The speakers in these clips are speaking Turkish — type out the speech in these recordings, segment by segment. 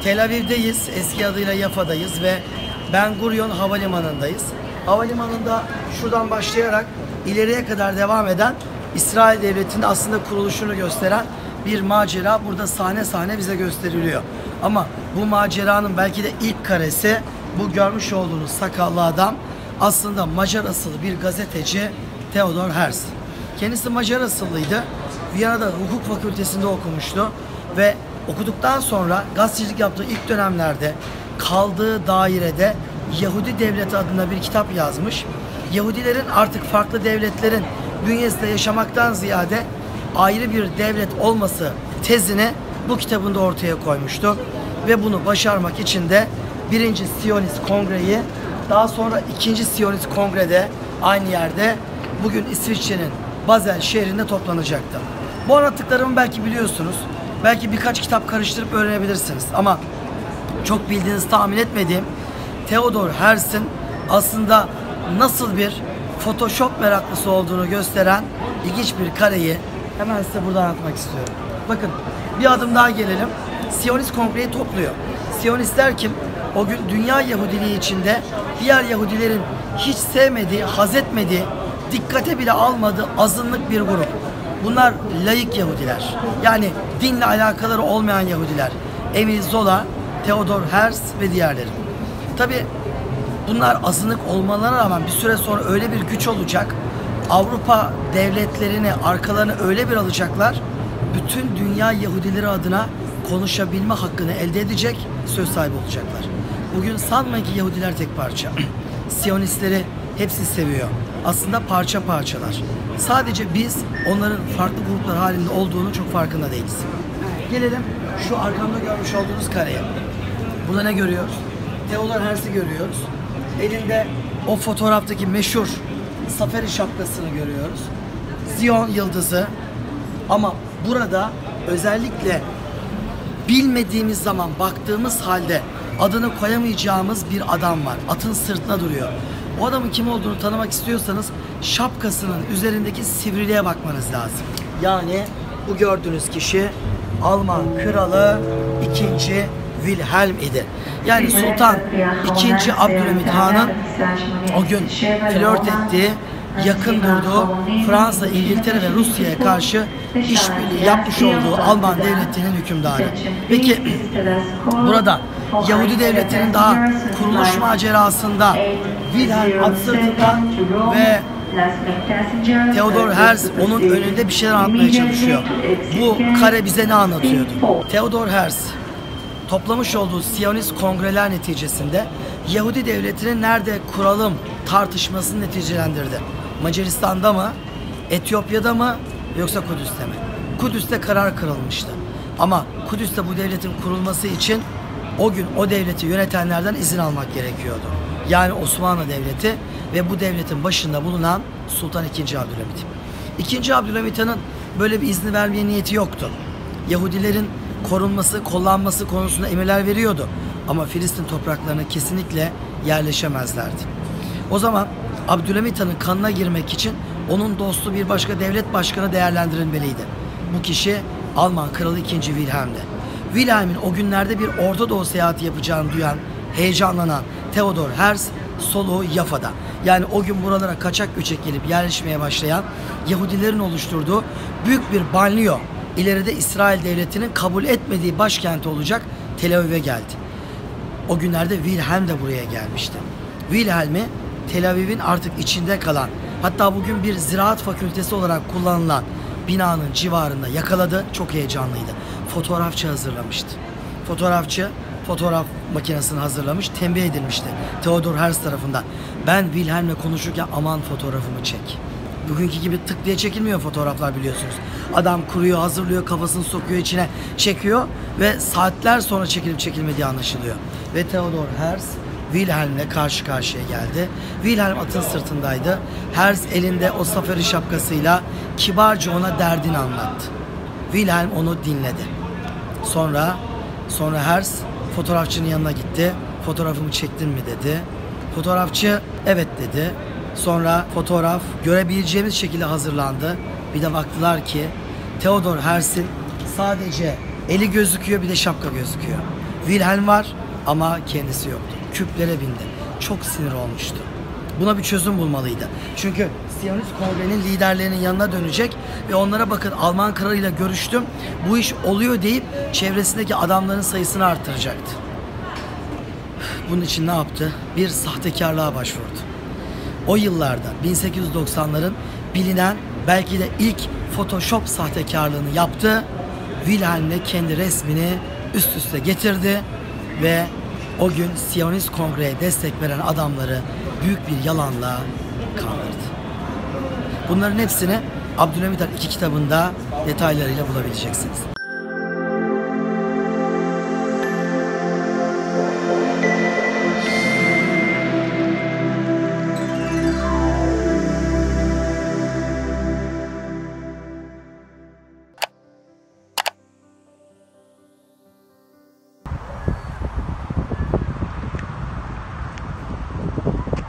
Tel Aviv'deyiz, eski adıyla Yafa'dayız ve Ben Gurion Havalimanı'ndayız. Havalimanında şuradan başlayarak ileriye kadar devam eden İsrail Devleti'nin aslında kuruluşunu gösteren bir macera burada sahne sahne bize gösteriliyor. Ama bu maceranın belki de ilk karesi bu görmüş olduğunuz sakallı adam aslında Macar asıllı bir gazeteci Theodor Herzl. Kendisi Macar asıllıydı. Viyana'da hukuk fakültesinde okumuştu ve okuduktan sonra gazetecilik yaptığı ilk dönemlerde kaldığı dairede Yahudi Devleti adına bir kitap yazmış. Yahudilerin artık farklı devletlerin bünyesinde yaşamaktan ziyade ayrı bir devlet olması tezini bu kitabında ortaya koymuştu. Ve bunu başarmak için de 1. Siyonist Kongre'yi, daha sonra 2. Siyonist Kongre'de aynı yerde bugün İsviçre'nin Basel şehrinde toplanacaktı. Bu anlattıklarımı belki biliyorsunuz. Belki birkaç kitap karıştırıp öğrenebilirsiniz. Ama çok bildiğiniz, tahmin etmediğim Theodor Herzl'in aslında nasıl bir Photoshop meraklısı olduğunu gösteren ilginç bir kareyi hemen size burada anlatmak istiyorum. Bakın, bir adım daha gelelim. Siyonist Kongre'yi topluyor. Siyonistler kim? O gün dünya Yahudiliği içinde diğer Yahudilerin hiç sevmediği, haz etmediği, dikkate bile almadığı azınlık bir grup. Bunlar laik Yahudiler. Yani dinle alakaları olmayan Yahudiler. Emil Zola, Theodor Herzl ve diğerleri. Tabi bunlar azınlık olmalarına rağmen bir süre sonra öyle bir güç olacak. Avrupa devletlerini arkalarına öyle bir alacaklar. Bütün dünya Yahudileri adına konuşabilme hakkını elde edecek, söz sahibi olacaklar. Bugün sanmayın ki Yahudiler tek parça. Siyonistleri hepsi seviyor. Aslında parça parçalar. Sadece biz onların farklı gruplar halinde olduğunu çok farkında değiliz. Gelelim şu arkamda görmüş olduğunuz kareye. Burada ne görüyoruz? Theodor Herzl'i görüyoruz. Elinde o fotoğraftaki meşhur Safari şapkasını görüyoruz. Zion yıldızı. Ama burada özellikle bilmediğimiz zaman baktığımız halde adını koyamayacağımız bir adam var. Atın sırtına duruyor. O adamın kim olduğunu tanımak istiyorsanız şapkasının üzerindeki sivriliğe bakmanız lazım. Yani bu gördüğünüz kişi Alman kralı 2. Wilhelm idi. Yani Sultan 2. Abdülhamit Han'ın o gün flört ettiği, yakın durduğu Fransa, İngiltere ve Rusya'ya karşı işbirliği yapmış olduğu Alman devletinin hükümdarı. Peki burada Yahudi devletinin daha kuruluş macerasında Wilhelm at sırtında ve Theodor Herzl onun önünde bir şeyler anlatmaya çalışıyor. Bu kare bize ne anlatıyordu? Theodor Herzl toplamış olduğu Siyonist kongreler neticesinde Yahudi devletinin nerede kuralım tartışmasını neticelendirdi. Macaristan'da mı, Etiyopya'da mı, yoksa Kudüs'te mi? Kudüs'te karar kırılmıştı. Ama Kudüs'te bu devletin kurulması için o gün o devleti yönetenlerden izin almak gerekiyordu. Yani Osmanlı Devleti ve bu devletin başında bulunan Sultan II. Abdülhamit. II. Abdülhamit Han'ın böyle bir izni vermeye niyeti yoktu. Yahudilerin korunması, kollanması konusunda emirler veriyordu. Ama Filistin topraklarına kesinlikle yerleşemezlerdi. O zaman Abdülhamit Han'ın kanına girmek için onun dostu bir başka devlet başkanı değerlendirilmeliydi. Bu kişi Alman Kralı 2. Wilhelm'di. Wilhelm'in o günlerde bir Orta Doğu seyahati yapacağını duyan, heyecanlanan Theodor Herzl soluğu Yafa'da. Yani o gün buralara kaçak göçek gelip yerleşmeye başlayan Yahudilerin oluşturduğu büyük bir banliyö, ileride İsrail Devleti'nin kabul etmediği başkenti olacak Tel Aviv'e geldi. O günlerde Wilhelm de buraya gelmişti. Wilhelm'i Tel Aviv'in artık içinde kalan, hatta bugün bir ziraat fakültesi olarak kullanılan binanın civarında yakaladı. Çok heyecanlıydı. Fotoğrafçı hazırlamıştı. Fotoğrafçı fotoğraf makinesini hazırlamış, tembih edilmişti Theodor Herzl tarafından. Ben Wilhelm'le konuşurken aman fotoğrafımı çek. Bugünkü gibi tık diye çekilmiyor fotoğraflar, biliyorsunuz. Adam kuruyor, hazırlıyor, kafasını sokuyor içine, çekiyor ve saatler sonra çekilip çekilmediği anlaşılıyor. Ve Theodor Herzl Wilhelm'le karşı karşıya geldi. Wilhelm atın sırtındaydı. Herzl elinde o safari şapkasıyla kibarca ona derdini anlattı. Wilhelm onu dinledi. Sonra Herzl fotoğrafçının yanına gitti. Fotoğrafımı çektin mi dedi. Fotoğrafçı evet dedi. Sonra fotoğraf görebileceğimiz şekilde hazırlandı. Bir de baktılar ki Theodor Herzl'in sadece eli gözüküyor, bir de şapka gözüküyor. Wilhelm var ama kendisi yoktu. Küplere bindi. Çok sinir olmuştu. Buna bir çözüm bulmalıydı. Çünkü Siyonist Kongre'nin liderlerinin yanına dönecek ve onlara bakın Alman kralıyla görüştüm, bu iş oluyor deyip çevresindeki adamların sayısını arttıracaktı. Bunun için ne yaptı? Bir sahtekarlığa başvurdu. O yıllarda 1890'ların bilinen belki de ilk Photoshop sahtekarlığını yaptı. Wilhelm'le kendi resmini üst üste getirdi ve o gün Siyonist Kongre'ye destek veren adamları büyük bir yalanla kandırdı. Bunların hepsini Abdülhamit Han 2 kitabında detaylarıyla bulabileceksiniz.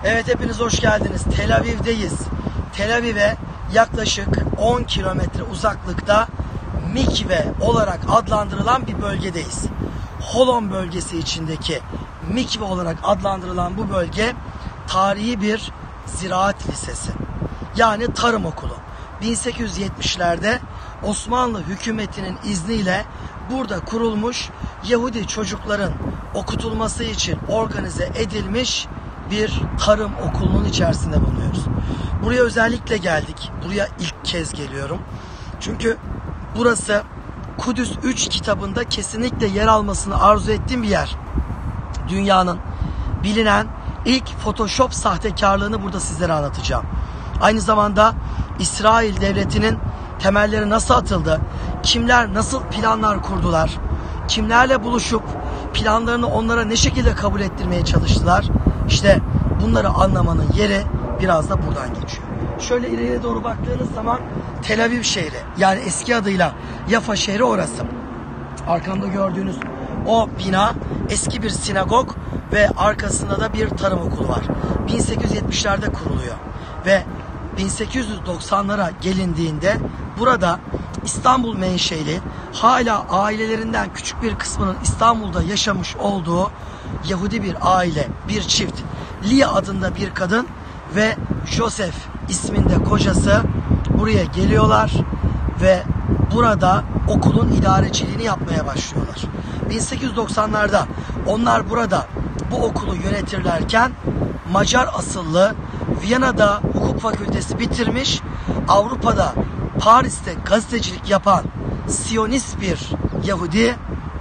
Evet, hepiniz hoş geldiniz. Tel Aviv'deyiz. Tel Aviv'e yaklaşık 10 kilometre uzaklıkta Mikve olarak adlandırılan bir bölgedeyiz. Holon bölgesi içindeki Mikve olarak adlandırılan bu bölge tarihi bir ziraat lisesi. Yani tarım okulu. 1870'lerde Osmanlı hükümetinin izniyle burada kurulmuş, Yahudi çocukların okutulması için organize edilmiş bir tarım okulunun içerisinde bulunuyoruz. Buraya özellikle geldik. Buraya ilk kez geliyorum. Çünkü burası Kudüs 3 kitabında kesinlikle yer almasını arzu ettiğim bir yer. Dünyanın bilinen ilk Photoshop sahtekarlığını burada sizlere anlatacağım. Aynı zamanda İsrail devletinin temelleri nasıl atıldı, kimler nasıl planlar kurdular, kimlerle buluşup planlarını onlara ne şekilde kabul ettirmeye çalıştılar. İşte bunları anlamanın yeri biraz da buradan geçiyor. Şöyle ileriye doğru baktığınız zaman Tel Aviv şehri, yani eski adıyla Yafa şehri orası. Arkamda gördüğünüz o bina eski bir sinagog ve arkasında da bir tarım okulu var. 1870'lerde kuruluyor ve 1890'lara gelindiğinde burada İstanbul menşeli, hala ailelerinden küçük bir kısmının İstanbul'da yaşamış olduğu Yahudi bir aile, bir çift, Lia adında bir kadın ve Joseph isminde kocası buraya geliyorlar ve burada okulun idareciliğini yapmaya başlıyorlar. 1890'larda onlar burada bu okulu yönetirlerken Macar asıllı, Viyana'da hukuk fakültesi bitirmiş, Avrupa'da Paris'te gazetecilik yapan Siyonist bir Yahudi,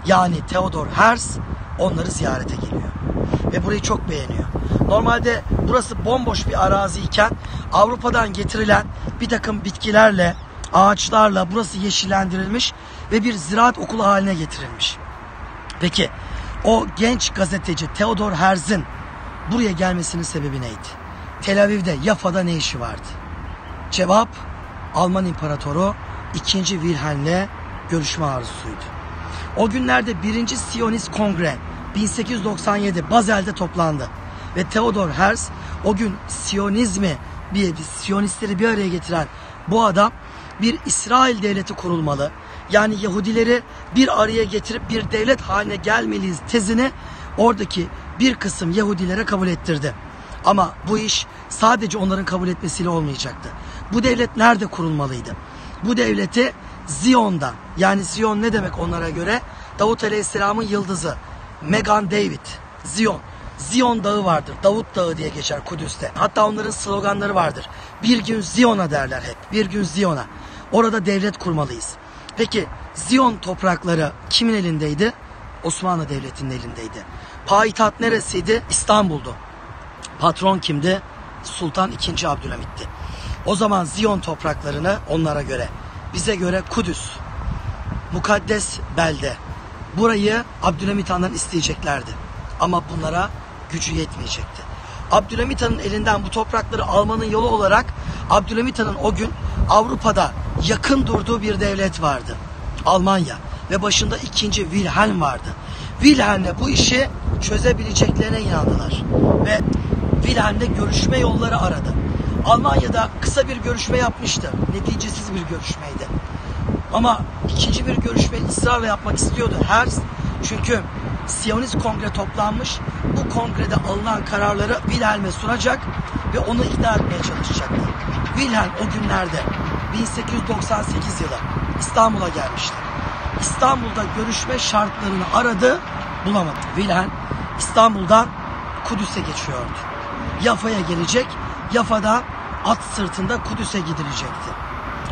yani Theodor Herzl onları ziyarete geliyor ve burayı çok beğeniyor. Normalde burası bomboş bir araziyken Avrupa'dan getirilen bir takım bitkilerle, ağaçlarla burası yeşillendirilmiş ve bir ziraat okulu haline getirilmiş. Peki o genç gazeteci Theodor Herzl'in buraya gelmesinin sebebi neydi? Tel Aviv'de, Yafa'da ne işi vardı? Cevap, Alman İmparatoru 2. Wilhelm'le görüşme arzusuydu. O günlerde 1. Siyonist Kongre 1897 Bazel'de toplandı ve Theodor Herzl o gün Siyonistleri bir araya getiren bu adam, bir İsrail devleti kurulmalı, yani Yahudileri bir araya getirip bir devlet haline gelmeliyiz tezini oradaki bir kısım Yahudilere kabul ettirdi. Ama bu iş sadece onların kabul etmesiyle olmayacaktı. Bu devlet nerede kurulmalıydı? Bu devleti Ziyon'da, yani Ziyon ne demek onlara göre? Davut Aleyhisselam'ın yıldızı, Megan David, Ziyon. Ziyon Dağı vardır, Davut Dağı diye geçer Kudüs'te. Hatta onların sloganları vardır. Bir gün Ziyon'a derler hep, bir gün Ziyon'a. Orada devlet kurmalıyız. Peki Ziyon toprakları kimin elindeydi? Osmanlı Devleti'nin elindeydi. Payitaht neresiydi? İstanbul'du. Patron kimdi? Sultan II. Abdülhamit'ti. O zaman Ziyon topraklarını onlara göre, bize göre Kudüs, mukaddes belde. Burayı Abdülhamit Han'dan isteyeceklerdi. Ama bunlara gücü yetmeyecekti. Abdülhamit Han'ın elinden bu toprakları almanın yolu olarak Abdülhamit Han'ın o gün Avrupa'da yakın durduğu bir devlet vardı. Almanya. Ve başında 2. Wilhelm vardı. Wilhelm'le bu işi çözebileceklerine inandılar. Ve Wilhelm'le görüşme yolları aradı. Almanya'da kısa bir görüşme yapmıştı. Neticesiz bir görüşmeydi. Ama ikinci bir görüşmeyi ısrarla yapmak istiyordu Herzl. Çünkü Siyonist kongre toplanmış. Bu kongrede alınan kararları Wilhelm'e sunacak ve onu ikna etmeye çalışacaklar. Wilhelm o günlerde 1898 yılı İstanbul'a gelmişti. İstanbul'da görüşme şartlarını aradı, bulamadı. Wilhelm İstanbul'dan Kudüs'e geçiyordu. Yafa'ya gelecek, Yafa'da at sırtında Kudüs'e gidilecekti.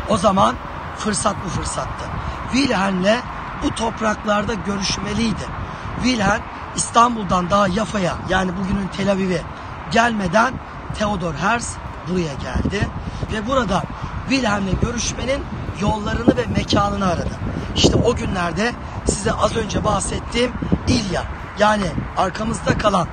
O zaman fırsat bu fırsattı. Wilhelm'le bu topraklarda görüşmeliydi. Wilhelm İstanbul'dan daha Yafa'ya, yani bugünün Tel Aviv'e gelmeden Theodor Herzl buraya geldi ve burada Wilhelm'le görüşmenin yollarını ve mekanını aradı. İşte o günlerde size az önce bahsettiğim İlya, yani arkamızda kalan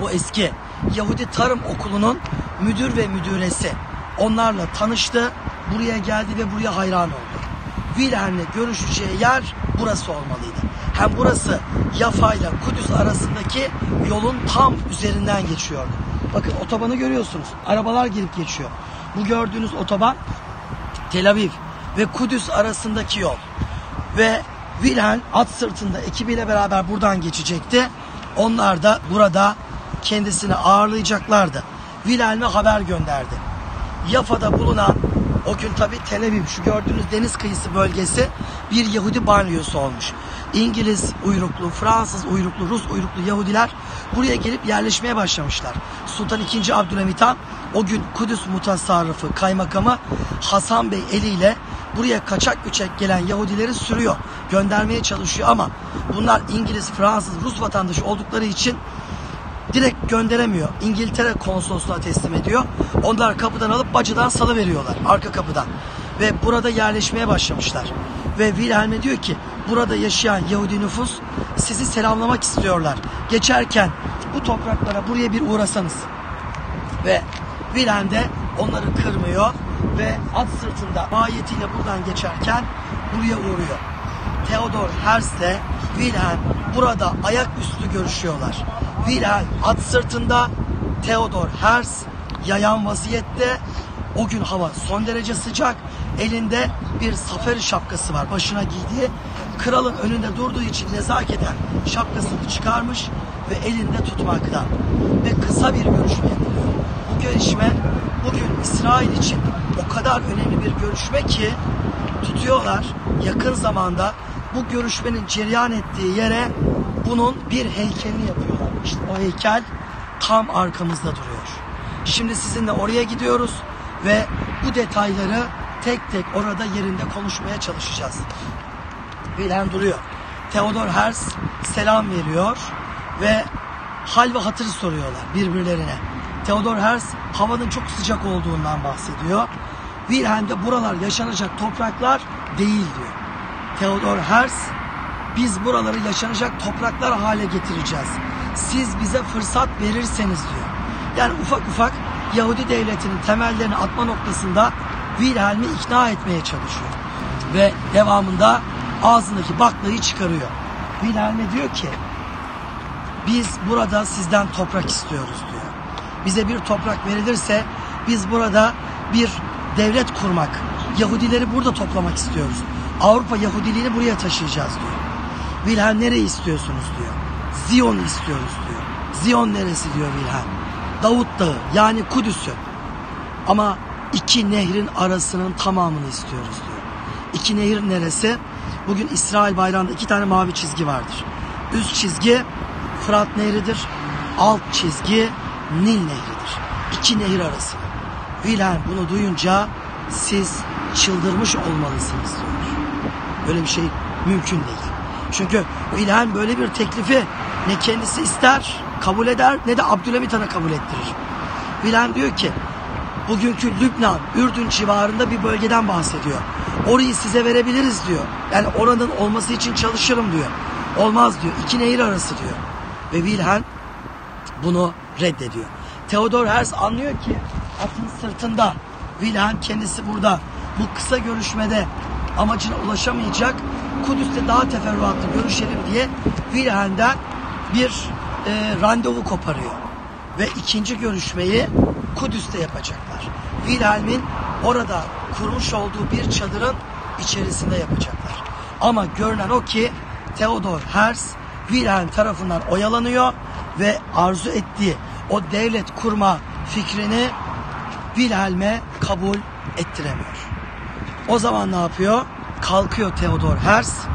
o eski Yahudi Tarım Okulu'nun müdür ve müdüresi onlarla tanıştı, buraya geldi ve buraya hayran oldu. Wilhelm'le görüşeceği yer burası olmalıydı. Hem burası Yafa ile Kudüs arasındaki yolun tam üzerinden geçiyordu. Bakın otobanı görüyorsunuz. Arabalar gelip geçiyor. Bu gördüğünüz otoban Tel Aviv ve Kudüs arasındaki yol. Ve Wilhelm at sırtında ekibiyle beraber buradan geçecekti. Onlar da burada kendisini ağırlayacaklardı. Wilhelm'e haber gönderdi. Yafa'da bulunan, o gün tabi Tel Aviv, şu gördüğünüz deniz kıyısı bölgesi bir Yahudi banliyösü olmuş. İngiliz uyruklu, Fransız uyruklu, Rus uyruklu Yahudiler buraya gelip yerleşmeye başlamışlar. Sultan II. Abdülhamit Han o gün Kudüs mutasarrıfı kaymakamı Hasan Bey eliyle buraya kaçak göçek gelen Yahudileri sürüyor, göndermeye çalışıyor ama bunlar İngiliz, Fransız, Rus vatandaşı oldukları için direkt gönderemiyor. İngiltere konsolosluğuna teslim ediyor. Onlar kapıdan alıp bacıdan salıveriyorlar, arka kapıdan. Ve burada yerleşmeye başlamışlar. Ve Wilhelm'e diyor ki, burada yaşayan Yahudi nüfus sizi selamlamak istiyorlar. Geçerken bu topraklara buraya bir uğrasanız. Ve Wilhelm de onları kırmıyor ve at sırtında mahiyetiyle buradan geçerken buraya uğruyor. Theodor Herzl ile Wilhelm burada ayaküstü görüşüyorlar. Wilhelm at sırtında, Theodor Herzl yayan vaziyette. O gün hava son derece sıcak. Elinde bir safari şapkası var, başına giydiği. Kralın önünde durduğu için nezaketen şapkasını çıkarmış ve elinde tutmakta. Ve kısa bir görüşme yapılıyor. Bu görüşme bugün İsrail için o kadar önemli bir görüşme ki tutuyorlar. Yakın zamanda bu görüşmenin cereyan ettiği yere bunun bir heykelini yapıyorlar. İşte o heykel tam arkamızda duruyor. Şimdi sizinle oraya gidiyoruz ve bu detayları tek tek orada yerinde konuşmaya çalışacağız. Wilhelm duruyor. Theodor Herzl selam veriyor ve hal ve hatır soruyorlar birbirlerine. Theodor Herzl havanın çok sıcak olduğundan bahsediyor. Wilhelm de buralar yaşanacak topraklar değil diyor. Theodor Herzl, biz buraları yaşanacak topraklar hale getireceğiz. Siz bize fırsat verirseniz diyor. Yani ufak ufak Yahudi devletinin temellerini atma noktasında Wilhelm'i ikna etmeye çalışıyor. Ve devamında ağzındaki baklayı çıkarıyor. Wilhelm'e diyor ki, biz burada sizden toprak istiyoruz diyor. Bize bir toprak verilirse biz burada bir devlet kurmak, Yahudileri burada toplamak istiyoruz. Avrupa Yahudiliğini buraya taşıyacağız diyor. Wilhelm, nereyi istiyorsunuz diyor. Ziyon'u istiyoruz diyor. Ziyon neresi diyor Wilhelm. Davut Dağı, yani Kudüs'ü. Ama iki nehrin arasının tamamını istiyoruz diyor. İki nehir neresi? Bugün İsrail bayrağında iki tane mavi çizgi vardır. Üst çizgi Fırat Nehri'dir. Alt çizgi Nil Nehri'dir. İki nehir arası. Wilhelm bunu duyunca siz çıldırmış olmalısınız diyor. Böyle bir şey mümkün değil. Çünkü Wilhelm böyle bir teklifi ne kendisi ister, kabul eder, ne de Abdülhamit Han'a kabul ettirir. Wilhelm diyor ki, bugünkü Lübnan, Ürdün civarında bir bölgeden bahsediyor. Orayı size verebiliriz diyor. Yani oranın olması için çalışırım diyor. Olmaz diyor. İki nehir arası diyor. Ve Wilhelm bunu reddediyor. Theodor Herzl anlıyor ki atın sırtında. Wilhelm kendisi burada bu kısa görüşmede amacına ulaşamayacak. Kudüs'te daha teferruatlı görüşelim diye Wilhelm'den bir randevu koparıyor. Ve ikinci görüşmeyi Kudüs'te yapacaklar. Wilhelm'in orada kurmuş olduğu bir çadırın içerisinde yapacaklar. Ama görünen o ki Theodor Herzl Wilhelm tarafından oyalanıyor ve arzu ettiği o devlet kurma fikrini Wilhelm'e kabul ettiremiyor. O zaman ne yapıyor? Kalkıyor Theodor Herzl,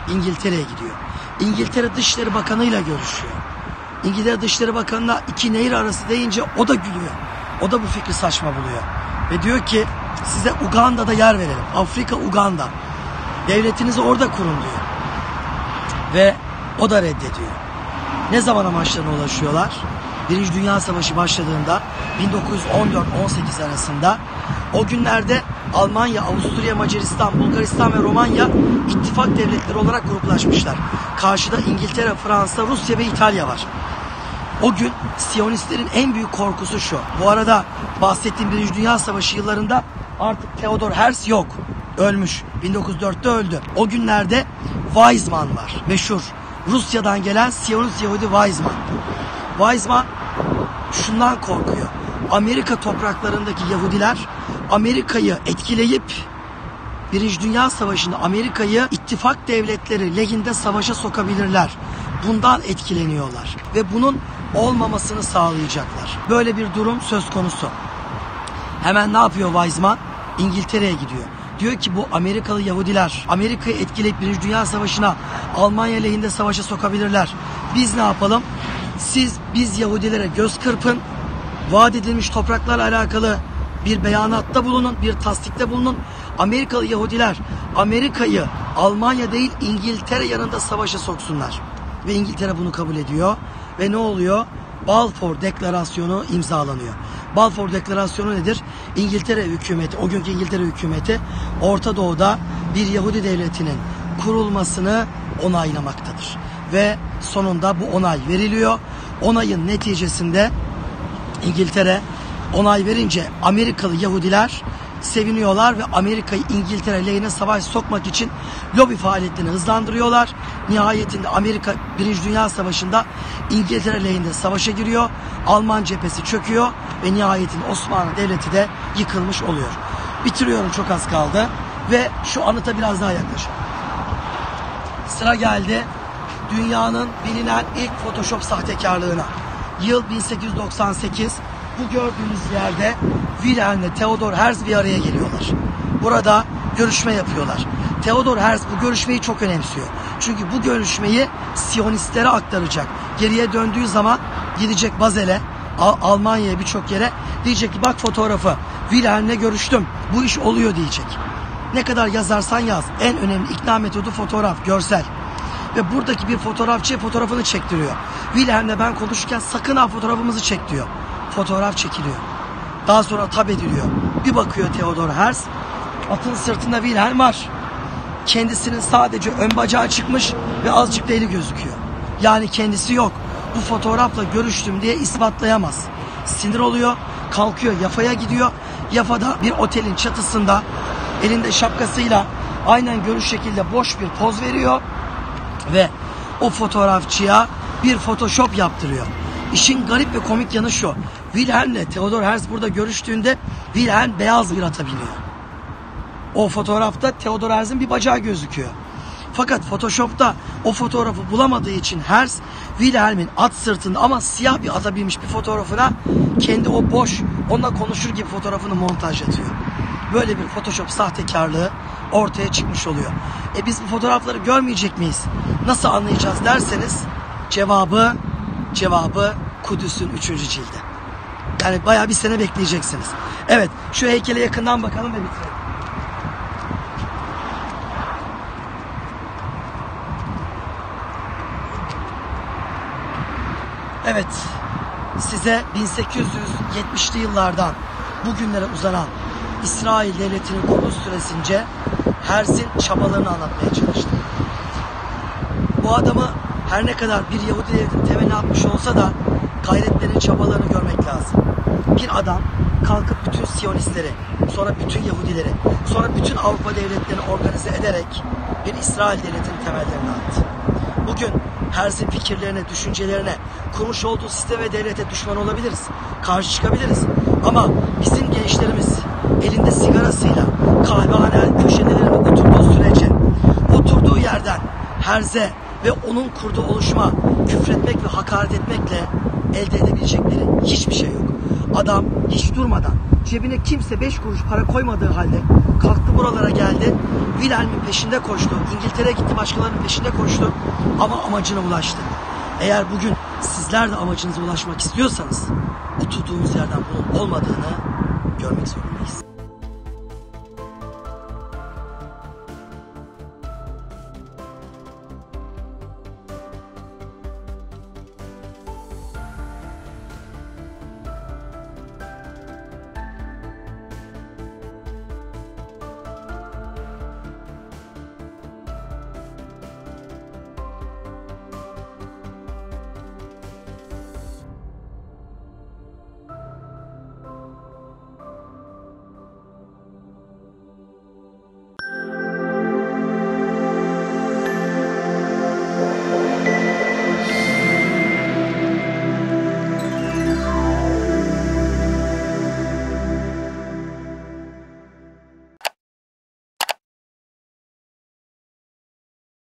İngiltere'ye gidiyor. İngiltere Dışişleri Bakanı ile görüşüyor. İngiltere Dışişleri Bakanı'na iki nehir arası deyince o da gülüyor. O da bu fikri saçma buluyor. Ve diyor ki size Uganda'da yer verelim. Afrika Uganda. Devletinizi orada kurun diyor. Ve o da reddediyor. Ne zaman amaçlarına ulaşıyorlar? Birinci Dünya Savaşı başladığında 1914-18 arasında o günlerde Almanya, Avusturya, Macaristan, Bulgaristan ve Romanya ittifak devletleri olarak gruplaşmışlar. Karşıda İngiltere, Fransa, Rusya ve İtalya var. O gün Siyonistlerin en büyük korkusu şu. Bu arada bahsettiğim Birinci Dünya Savaşı yıllarında artık Theodor Herzl yok. Ölmüş. 1904'te öldü. O günlerde Weizmann var. Meşhur. Rusya'dan gelen Siyonist Yahudi Weizmann. Weizmann şundan korkuyor. Amerika topraklarındaki Yahudiler Amerika'yı etkileyip Birinci Dünya Savaşı'nda Amerika'yı ittifak devletleri lehinde savaşa sokabilirler. Bundan etkileniyorlar ve bunun olmamasını sağlayacaklar. Böyle bir durum söz konusu. Hemen ne yapıyor Weizmann? İngiltere'ye gidiyor. Diyor ki bu Amerikalı Yahudiler Amerika'yı etkileyip Birinci Dünya Savaşı'na Almanya lehinde savaşa sokabilirler. Biz ne yapalım? Biz Yahudilere göz kırpın. Vaat edilmiş topraklarla alakalı bir beyanatta bulunun, bir tasdikte bulunun. Amerikalı Yahudiler Amerika'yı Almanya değil İngiltere yanında savaşa soksunlar. Ve İngiltere bunu kabul ediyor. Ve ne oluyor? Balfour Deklarasyonu imzalanıyor. Balfour Deklarasyonu nedir? İngiltere hükümeti, o günkü İngiltere hükümeti Orta Doğu'da bir Yahudi devletinin kurulmasını onaylamaktadır. Ve sonunda bu onay veriliyor. Onayın neticesinde İngiltere onay verince Amerikalı Yahudiler seviniyorlar ve Amerika'yı İngiltere lehine savaş sokmak için lobi faaliyetlerini hızlandırıyorlar. Nihayetinde Amerika Birinci Dünya Savaşı'nda İngiltere lehinde savaşa giriyor. Alman cephesi çöküyor ve nihayetinde Osmanlı Devleti de yıkılmış oluyor. Bitiriyorum, çok az kaldı ve şu anıta biraz daha yaklaşıyorum. Sıra geldi dünyanın bilinen ilk Photoshop sahtekarlığına. Yıl 1898. Bu gördüğünüz yerde Wilhelm ile Theodor Herzl bir araya geliyorlar. Burada görüşme yapıyorlar. Theodor Herzl bu görüşmeyi çok önemsiyor. Çünkü bu görüşmeyi Siyonistlere aktaracak. Geriye döndüğü zaman gidecek Basel'e, Almanya'ya, birçok yere, diyecek ki bak fotoğrafı, Wilhelm'le görüştüm, bu iş oluyor diyecek. Ne kadar yazarsan yaz, en önemli ikna metodu fotoğraf, görsel. Ve buradaki bir fotoğrafçıya fotoğrafını çektiriyor. Wilhelm'le ben konuşurken sakın ha fotoğrafımızı çek diyor. Fotoğraf çekiliyor. Daha sonra tab ediliyor. Bir bakıyor Theodor Herzl, atın sırtında Wilhelm var. Kendisinin sadece ön bacağı çıkmış ve azıcık da eli gözüküyor. Yani kendisi yok. Bu fotoğrafla görüştüm diye ispatlayamaz. Sinir oluyor, kalkıyor Yafa'ya gidiyor. Yafa'da bir otelin çatısında elinde şapkasıyla aynen görüş şekilde boş bir poz veriyor ve o fotoğrafçıya bir Photoshop yaptırıyor. İşin garip ve komik yanı şu. Wilhelm'le Theodor Herzl burada görüştüğünde Wilhelm beyaz bir ata biniyor. O fotoğrafta Theodor Herzl'in bir bacağı gözüküyor. Fakat Photoshop'ta o fotoğrafı bulamadığı için Herzl Wilhelm'in at sırtında ama siyah bir ata binmiş bir fotoğrafına kendi o boş, onunla konuşur gibi fotoğrafını montajlatıyor. Böyle bir Photoshop sahtekarlığı ortaya çıkmış oluyor. Biz bu fotoğrafları görmeyecek miyiz? Nasıl anlayacağız derseniz cevabı Kudüs'ün 3. cildi. Yani bayağı bir sene bekleyeceksiniz. Evet, şu heykele yakından bakalım ve bitirelim. Evet, size 1870'li yıllardan bugünlere uzanan İsrail Devleti'nin kuruluş süresince Herzl'in çabalarını anlatmaya çalıştım. Bu adamı her ne kadar bir Yahudi devletinin temelini atmış olsa da gayretlerini, çabalarını görmek lazım. Bir adam kalkıp bütün Siyonistleri, sonra bütün Yahudileri, sonra bütün Avrupa devletlerini organize ederek bir İsrail devletinin temellerini attı. Bugün Herzl'in fikirlerine, düşüncelerine, kurmuş olduğu sisteme ve devlete düşman olabiliriz, karşı çıkabiliriz. Ama bizim gençlerimiz elinde sigarasıyla kahvehane köşelerinde oturduğu sürece, oturduğu yerden Herzl'e ve onun kurduğu oluşuma küfretmek ve hakaret etmekle elde edebilecekleri hiçbir şey yok. Adam hiç durmadan, cebine kimse 5 kuruş para koymadığı halde kalktı buralara geldi. Wilhelm'in peşinde koştu. İngiltere'ye gitti, başkalarının peşinde koştu. Ama amacına ulaştı. Eğer bugün sizler de amacınıza ulaşmak istiyorsanız oturduğumuz yerden bunun olmadığını görmek zorundayız.